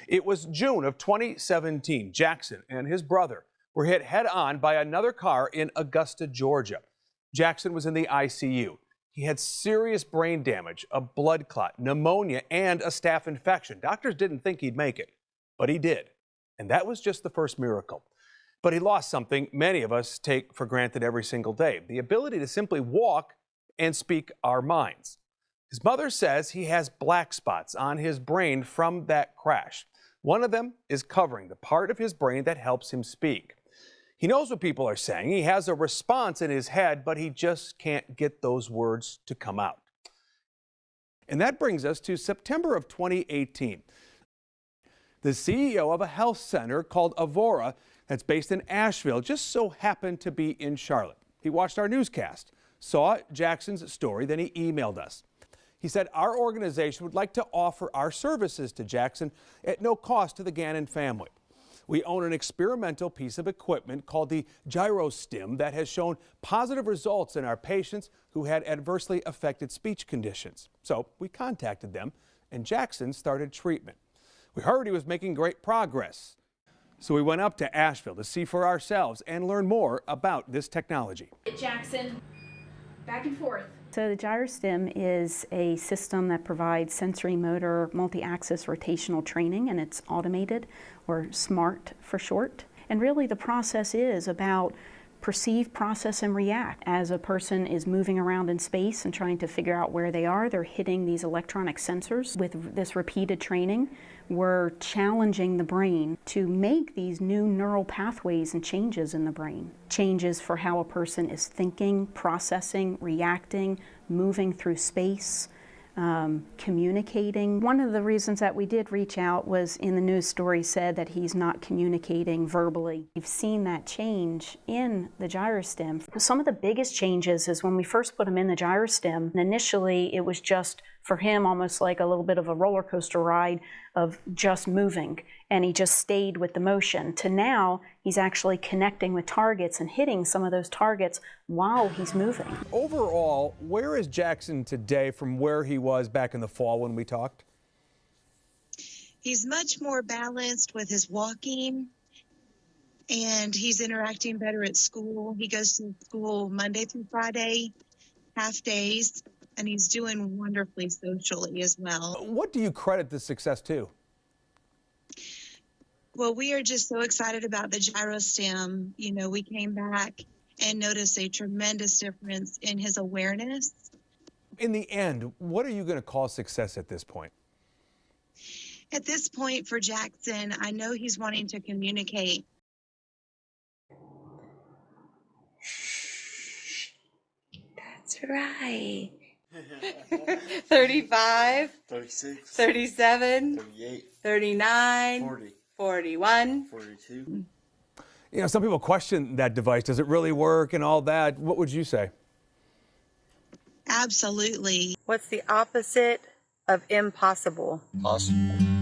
It was June of 2017. Jackson and his brother were hit head-on by another car in Augusta, Georgia. Jackson was in the ICU. He had serious brain damage, a blood clot, pneumonia, and a staph infection. Doctors didn't think he'd make it, but he did. And that was just the first miracle. But he lost something many of us take for granted every single day, the ability to simply walk and speak our minds. His mother says he has black spots on his brain from that crash. One of them is covering the part of his brain that helps him speak. He knows what people are saying. He has a response in his head, but he just can't get those words to come out. And that brings us to September of 2018. The CEO of a health center called Avora that's based in Asheville just so happened to be in Charlotte. He watched our newscast, saw Jackson's story, then he emailed us. He said our organization would like to offer our services to Jackson at no cost to the Gannon family. We own an experimental piece of equipment called the Gyrostim that has shown positive results in our patients who had adversely affected speech conditions. So we contacted them and Jackson started treatment. We heard he was making great progress. So we went up to Asheville to see for ourselves and learn more about this technology. Jackson, back and forth. So the Gyrostim is a system that provides sensory motor multi-axis rotational training, and it's automated, or SMART for short. And really the process is about perceive, process, and react. As a person is moving around in space and trying to figure out where they are, they're hitting these electronic sensors. With this repeated training, we're challenging the brain to make these new neural pathways and changes in the brain. Changes for how a person is thinking, processing, reacting, moving through space, communicating. One of the reasons that we did reach out was in the news story said that he's not communicating verbally. We've seen that change in the Gyrostim. Some of the biggest changes is when we first put him in the Gyrostim, initially it was just for him almost like a little bit of a roller coaster ride of just moving, and he just stayed with the motion, to now he's actually connecting with targets and hitting some of those targets while he's moving. Overall, where is Jackson today from where he was back in the fall when we talked? He's much more balanced with his walking, and he's interacting better at school. He goes to school Monday through Friday, half days, and he's doing wonderfully socially as well. What do you credit this success to? Well, we are just so excited about the Gyrostim. You know, we came back and noticed a tremendous difference in his awareness. In the end, what are you going to call success at this point? At this point for Jackson, I know he's wanting to communicate. That's right. 35, 36, 37, 38, 39, 40, 41, 42. You know, some people question that device. Does it really work and all that? What would you say? Absolutely. What's the opposite of impossible? Possible.